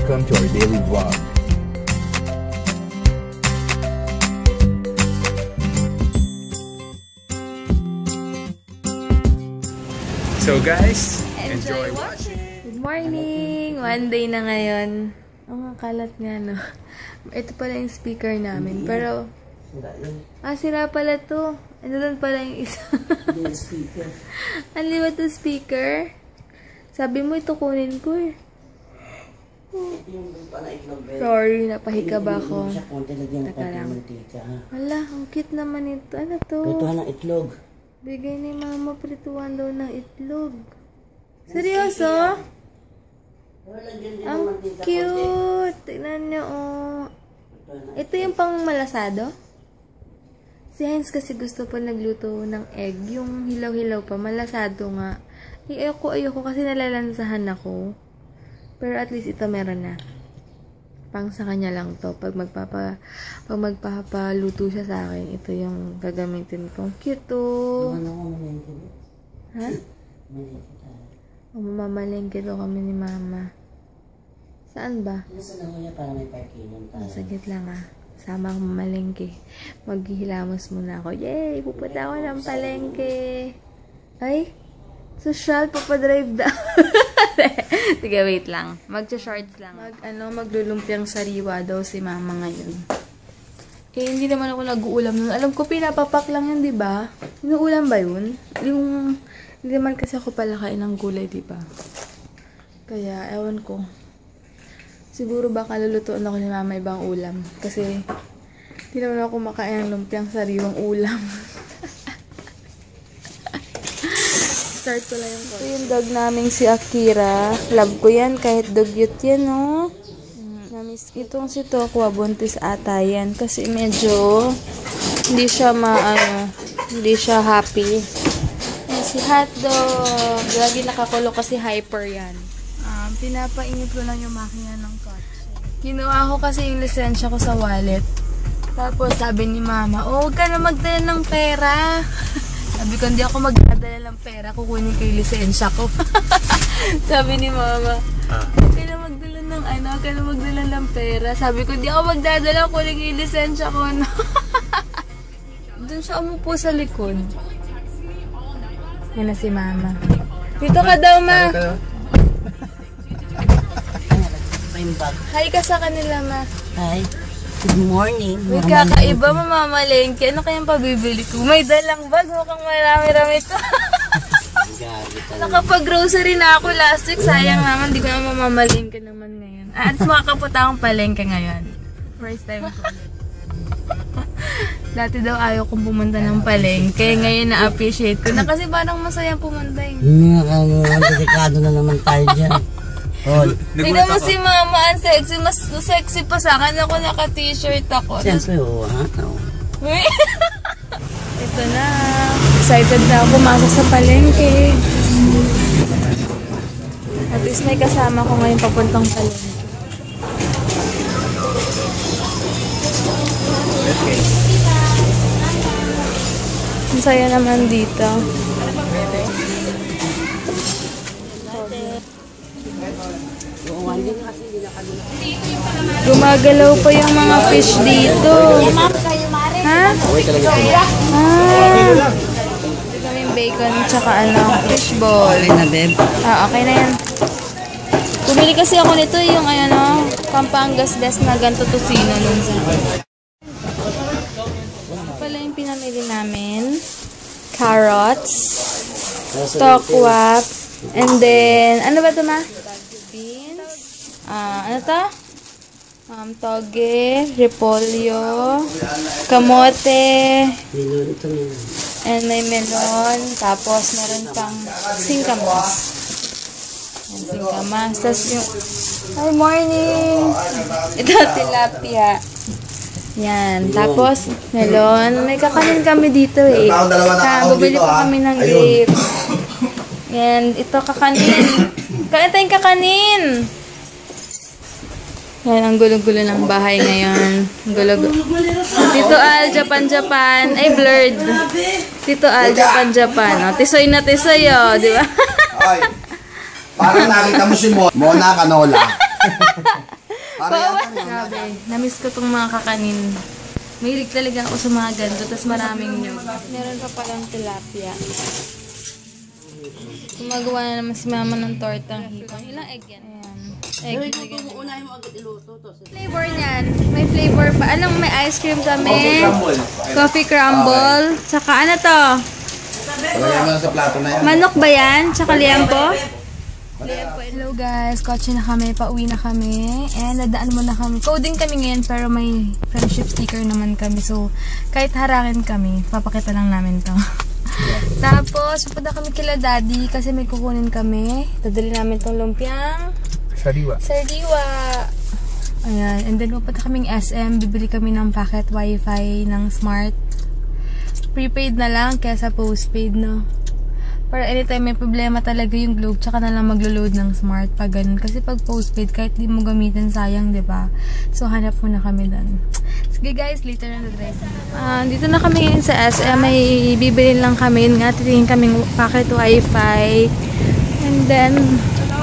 welcome to our daily vlog. So guys, enjoy watching. Good morning! One day na ngayon. Ang kalat nga, no? Ito pala yung speaker namin. Pero, sira pala to. Ano doon pala yung isa? Speaker. Ano ba to speaker? Sabi mo, ito kunin ko eh. Sorry, napahika ba ako? Taka lang. Wala, ang cute naman ito. Ano to? Prituhan ng itlog. Bigay ni mama, prituhan daw ng itlog. Seryoso? Ang cute! Tignan nyo, oh. Ito yung pang malasado? Si Heinz kasi gusto pa nagluto ng egg. Yung hilaw-hilaw pa, malasado nga. Ayoko kasi nalalansahan ako. Pero at least ito meron na. Pang sa kanya lang to. Pag magpapaluto siya sa akin, ito yung gagamitin ko. Cute to. Ha? Mamamalengke to kami ni mama. Saan ba? Saglit lang ah. Sama akong mamalengke. Maghihilamos muna ako. Yay! Pupunta ako ng palengke. Ay! Social, papadrive daw. Sige, wait lang. Magcha-shorts lang. Maglulumpiang sariwa daw si mama ngayon. Eh, hindi naman ako nag-uulam nun. Alam ko, pinapapak lang yun, diba? Inuulam ba yun? Hindi naman kasi ako pala kain ng gulay, diba? Kaya, ewan ko. Siguro baka lulutuan ako ni mama ibang ulam. Kasi, hindi naman ako makain ng lumpiang sariwang ulam. Start ko lang yung ito yung dog naming si Akira. Love ko yan. Kahit dugyot yan, no? Namiss itong si Tokwa. Buntis ata yan. Kasi medyo hindi siya hindi siya happy. Yan, si Hotdog. Lagi nakakulo kasi hyper yan. Pinapainit ko lang yung makina ng kotse. Kinuha ko kasi yung lisensya ko sa wallet. Tapos sabi ni mama, huwag ka na magdala ng pera. Sabi ko, hindi ako magdadala ng pera, kukunin ko yung lisensya ko. Sabi ni mama, huwag ka na magdala ng huwag ka na magdala ng pera. Sabi ko, hindi ako magdadala, kunin ko yung lisensya ko. No? Doon siya umupo sa likod. Yan na si mama. Dito ka daw, ma. Hi ka sa kanila, ma. Hi. Good morning. May kakaiba, mamamalengke. Ano kayang pabibili ko? May dalang bag. Mukhang marami-rami ito. Nakapag-grocery na ako last week. Sayang naman, di ko na mamamalengke naman ngayon. At makakapunta akong palengke ngayon. First time ko. Dati daw ayaw kong pumunta ng palengke. Ngayon na-appreciate ko na kasi parang masayang pumunta eh. Delikado na naman tayo dyan. Tignan mo si mama, ang sexy. Mas sexy pa sa akin. Ako naka-t-shirt ako. Siyempre, oo ha? Ito na. Excited na ako pumasok sa palengke. At least may kasama ko ngayon papuntang palengke. Ang saya naman dito. Gumagalaw pa yung mga fish dito. Ha? Ito kami yung bacon tsaka fish ball. Okay na yan. Bumili kasi ako nito yung Pampangas best na ganto tocino nun sa. Pala yung pinamili namin. Carrots. Tokwa. And then, ano ba ito ma? Ano to? Toge, repolyo, kamote, and may melon, tapos meron pang singkamas. Singkamas. Tapos yung, hi morning! Ito, tilapia. Yan. Tapos, melon. May kakanin kami dito eh. Bubili pa kami ng grapes. And ito, kakanin. Kaya tayong kakanin! Yan, ang gulo-gulo ng bahay ngayon. Gulo-gulo. Tito Al, Japan. Ay, blurred. Tito Al, Japan. O, tisoy na tisoy, o. Di ba? Parang nakita mo si Mona Canola. Grabe, namiss ko tong mga kakanin. Mahilig talaga ako sa mga ganito, tapos maraming nyug. Meron pa palang tilapia. Gumagawa na naman si mama ng tortang hipon. Ilang egg yan? Ayan. Egg. Unahin mo agad iluto to. Flavor niyan. May flavor pa. Anong may ice cream kami? Coffee crumble. Tsaka ano to? Palagay mo lang sa plato na yan. Manok ba yan? Tsaka liempo? Hello guys, kotse na kami, pauwi na kami, and nadaan mo na kami. Coding kami ngayon pero may friendship sticker naman kami, so kahit harangin kami, papakita lang namin to. Tapos, pupunta kami kila daddy kasi may kukunin kami. Dadali namin tong lumpiang Sariwa. Ayan, and then pupunta kaming SM, bibili kami ng packet wifi ng Smart. Prepaid na lang kesa postpaid, no? Para anytime may problema talaga yung Globe, tsaka na lang maglo-load ng Smart pag ganun. Kasi pag postpaid, kahit di mo gamitin, sayang, diba? So, hanap muna kami doon. Sige guys, later na drive. Dito na kami ngayon sa SM. May bibili lang kami. Titingin kaming packet wifi. And then,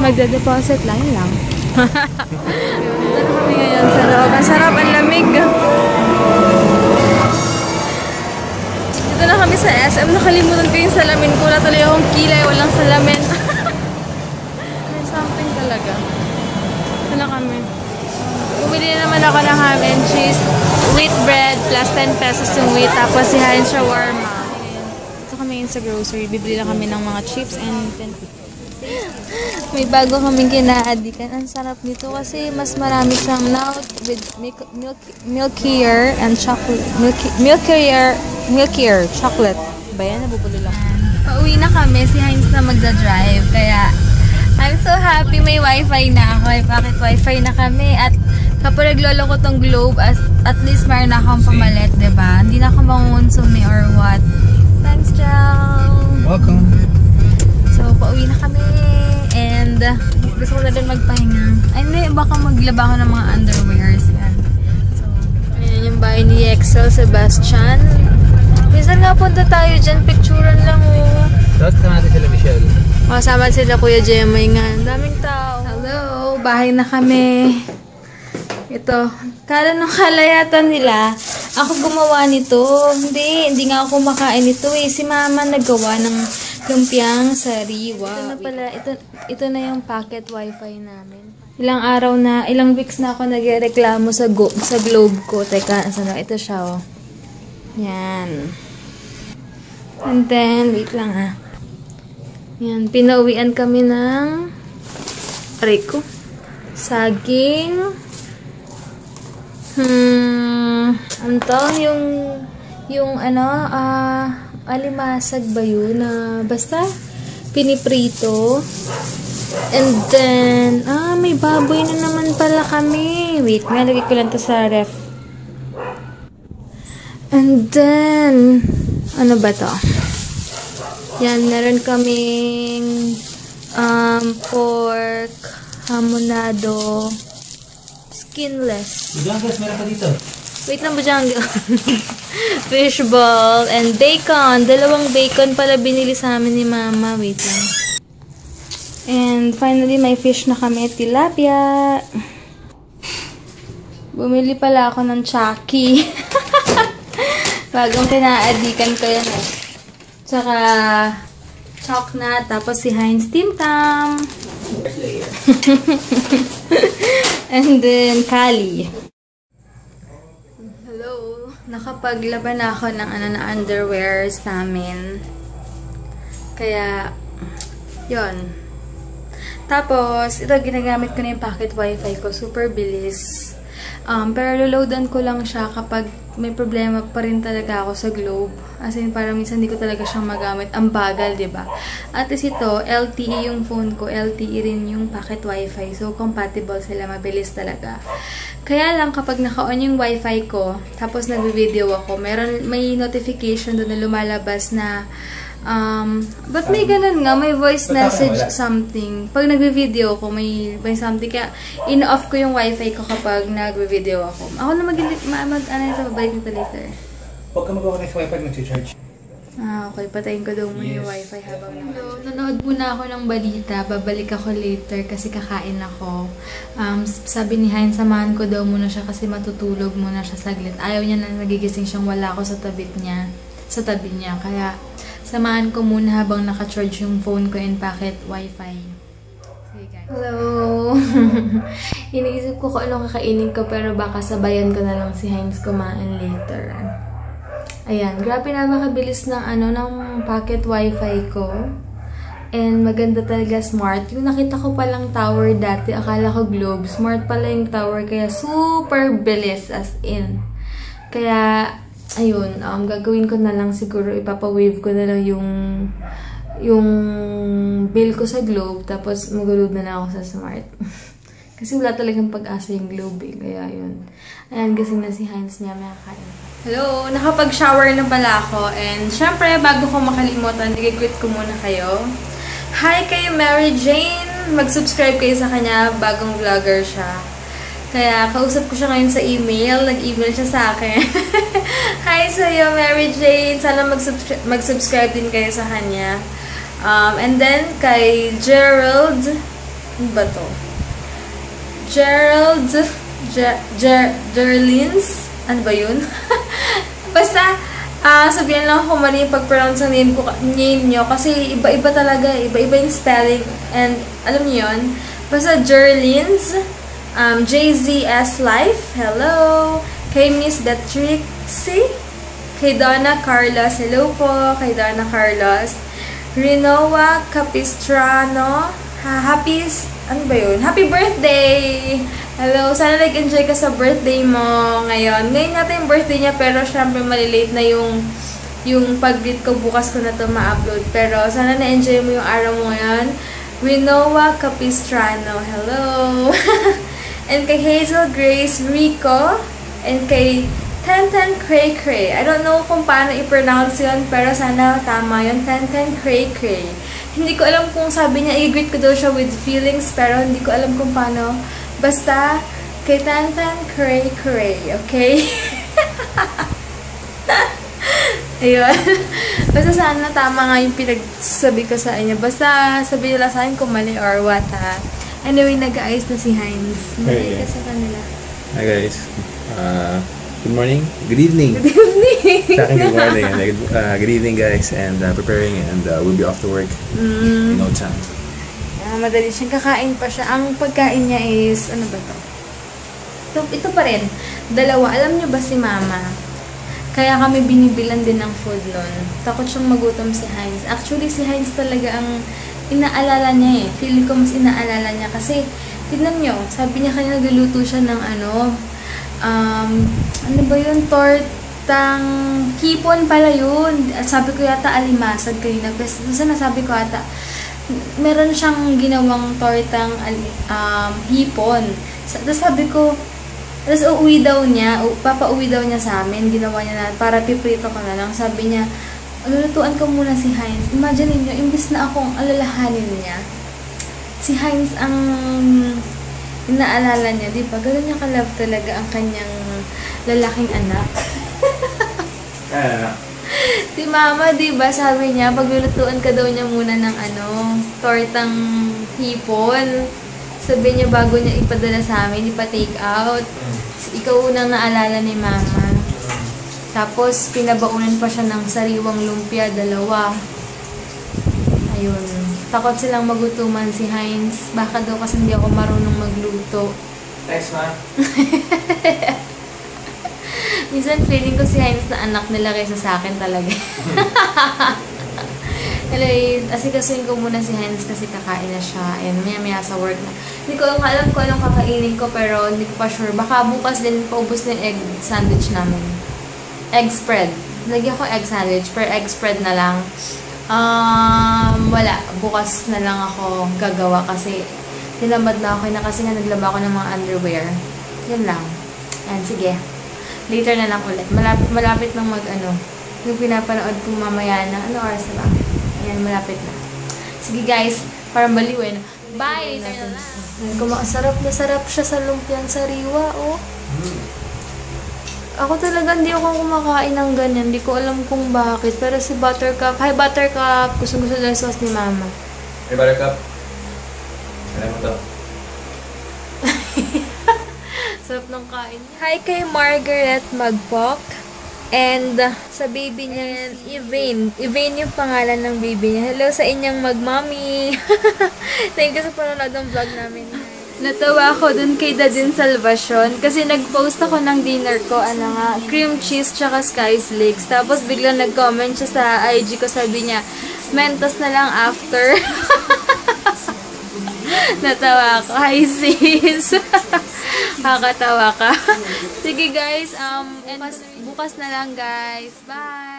magda-deposit lang. Yun lang. Dito na kami ngayon sa loob. Ang sarap, ang lamig. Dito na kami sa SM. Nakalimutan ko yung salamin ko. Wala tuloy akong kilay. Walang salamin. May something talaga. Dito na kami. Bumili naman ako ng ham and cheese. Wheat bread plus 10 pesos yung wheat. Tapos si Hain shawarma. Dito kami yun sa grocery. Bibili lang kami ng mga chips and may bago kaming kinaadikan. Ang sarap nito kasi mas marami siyang nut with milkier and chocolate. Milkier chocolate. Ba yan? Nabubulo lang. Pauwi na kami. Si Heinz na magda-drive. Kaya I'm so happy may wifi na ako. Bakit wifi na kami? At kapag naglolo ko tong Globe, at least mayroon na akong pamalit, diba? Hindi na ako mangunsume or what. Thanks, Jal! Welcome. So, pauwi na kami. And, gusto ko na din magpahinga. Ay, hindi. Baka maglaba ako ng mga underwears. Yan. So, ayan yung bahay ni Excel, Sebastian. Minsan nga punta tayo dyan. Picturean lang, oh. Dapat ka natin sila, Michelle. Kasama sila Kuya Jemay nga. Daming tao. Hello! Bahay na kami. Ito. Kala nung kalayatan nila, ako gumawa nito. Hindi nga ako makain ito eh. Si Mama naggawa ng lumpiang sariwa. Ito na pala, ito na yung packet wifi namin. Ilang weeks na ako nagreklamo sa Globe ko. Teka, saan na? Ito siya, oh. Yan. And then, wait lang ah. Yan, pinauwian kami ng Rico. Saging. Yung alimasag ba yun na basta piniprito. And then, may baboy na naman pala kami. Wait, nalagay ko lang to sa ref. And then, ano ba to? Yan, meron kaming pork, hamonado, skinless. Bujangas, meron pa dito. Wait lang, Bujangga. Fishball and bacon. 2 bacon pala binili sa amin ni Mama. Wait lang. And finally, may fish na kami. Tilapia. Bumili pala ako ng Chucky. Bagong pinaadikan ko yan eh. Tsaka choknut. Tapos si Heinz Tim Tam. And then Kali. Hello. Nakapaglaban na ako ng underwears namin. Kaya, yon. Tapos, ito ginagamit ko na yung packet wifi ko. Super bilis. Pero loloadan ko lang siya kapag may problema pa rin talaga ako sa Globe. As in, parang minsan hindi ko talaga siyang magamit. Ang bagal, diba? At least ito, LTE yung phone ko. LTE rin yung packet wifi. So, compatible sila. Mabilis talaga. Kaya lang, kapag naka-on yung wifi ko, tapos nag-video ako, may notification doon na lumalabas na but may ganun nga, may voice message something. Pag nagbe-video ako, may something. Kaya, in-off ko yung wifi ko kapag nagbe-video ako. Ako na babalik nito later. Huwag ka mag-connect sa wifi, mag-charge. Okay. Patayin ko daw muna yung wifi habang Hello, nanood muna ako ng balita. Babalik ako later kasi kakain ako. Sabi ni Hein, samahan ko daw muna siya kasi matutulog muna siya saglit. Ayaw niya na nagigising siyang wala ako sa tabi niya. Kaya, samahan ko muna habang naka-charge yung phone ko and pocket wifi. Sige guys. Hello! Iniisip ko kung anong kakainin ko pero baka sabayan ko na lang si Heinz kumain later. Ayan, grabe na makabilis ng ng pocket wifi ko. And maganda talaga, smart. Yung nakita ko palang tower dati, akala ko globe. Smart pala yung tower, kaya super bilis as in. Kaya, ayun, gagawin ko na lang siguro, ipapawave ko na lang yung bill ko sa globe, tapos mag-load na lang ako sa smart. Kasi wala talagang pag-asa yung globe eh, kaya yun. Ayan, gising na si Heinz niya, may kakain. Hello! Nakapag-shower na pala ako. And syempre, bago ko makalimutan, nag-greet ko muna kayo. Hi kay Mary Jane! Mag-subscribe kayo sa kanya, bagong vlogger siya. Kaya, kausap ko siya ngayon sa email. Nag-email siya sa akin. Hi sa'yo, Mary Jane! Sana mag-subscribe din kayo sa kanya. And then, kay Gerald. Ano ba to? Gerlins? Ano ba yun? Basta, sabihin lang kung mali yung pag-pronounce ng name nyo. Kasi iba-iba talaga. Iba-iba yung spelling. And, alam niyo yun? Basta, Gerlins. JZS Life. Hello. Kay Miss Datrixie. Kay Donna Carlos. Hello po. Kay Donna Carlos. Rinoa Capistrano. Ano ba yun? Happy birthday! Hello! Sana nag-enjoy ka sa birthday mo ngayon. Ngayon natin yung birthday niya, pero syempre malilate na yung pag-greet ko. Bukas ko na ito ma-upload. Pero sana na-enjoy mo yung araw mo ngayon. Rinoa Capistrano. Hello! And kay Hazel Grace Rico. And kay Ten Cray Cray. I don't know kung paano i-pronounce yun, pero sana tama yun. Ten Cray Cray. Hindi ko alam kung sabi niya, i-greet ko daw siya with feelings, pero hindi ko alam kung paano. Basta, kay Ten Cray Cray, okay? Ayun. Basta sana tama nga yung pinagsabi ko sa inyo. Basta sabi nila sa akin kung mali or what, ha? Anyway, nag-aayos na si Heinz. Nag-aayos ka sa kanila. Hi guys. Good morning. Good evening. Good evening. Sa akin, good morning. Good evening guys. And preparing and we'll be off to work in no time. Madali siyang kakain pa siya. Ang pagkain niya is, ano ba to? Ito pa rin. Dalawa. Alam niyo ba si Mama? Kaya kami binibilan din ng food nun. Takot siyang magutom si Heinz. Actually, si Heinz talaga ang inaalala niya eh. Feeling ko mas inaalala niya. Kasi, tignan niyo, sabi niya kanina nagluluto siya ng ano ba yun? Tortang hipon pala yun. At sabi ko yata alimasag kanina. Kasi nasabi ko yata, meron siyang ginawang tortang hipon. Tapos sabi ko, tapos papauwi daw niya sa amin. Ginawa niya na, para piprito ko na lang. Sabi niya, lulutuan ko muna si Heinz. Imagine niyo, imbis na akong alalahanin niya, si Heinz ang inaalala niya, di ba? Ganun niya ka-love talaga ang kanyang lalaking anak. Si Mama, di ba, sabi niya, paglulutuan ka daw niya muna ng tortang hipon. Sabi niya, bago niya ipadala sa amin, ipa-take out. Ikaw unang naalala ni Mama. Tapos, pinabaunan pa siya ng sariwang lumpia, 2. Ayun. Takot silang magutuman si Heinz. Baka daw kasi hindi ako marunong magluto. Thanks, Ma. Minsan feeling ko si Heinz na anak nila kaysa sa akin talaga. Anyway, asikasuhin ko muna si Heinz kasi kakain na siya. Ayan, maya-maya sa work na. Hindi ko alam kung anong kakainin ko, pero hindi ko pa sure. Baka bukas din paubos na yung egg sandwich namin. Egg spread. Lagyan ko egg sandwich, pero egg spread na lang. Wala. Bukas na lang ako gagawa kasi tinamad na ako na kasi nga naglaba ako ng mga underwear. Yun lang. Ayan, sige. Later na lang ulit. Malapit lang yung pinapanood ko mamaya na. Ano oras na ba? Ayan, malapit na. Sige guys, parang baliwin. Bye! Later na lang. Sarap na sarap siya sa lumpiang sariwa, oh. Ako talaga hindi ako kumakain ng ganyan. Hindi ko alam kung bakit. Pero si Buttercup, hi Buttercup, gusto-gusto daw sauce ni Mama. Hey, Buttercup. Alam mo to. Sarap ng kain. Hi kay Margaret Magpok. And sa baby niya, Evane. Evane yung pangalan ng baby niya. Hello sa inyong magmami. Thank you sa panonood ng vlog namin. Natawa ako dun kay Dadin Salvacion kasi nag-post ako ng dinner ko, cream cheese tsaka Sky's Lakes. Tapos biglang nag-comment siya sa IG ko, sabi niya, Mentos na lang after. Natawa ako. Hi sis! Nakakatawa ka. Sige guys, bukas na lang guys. Bye!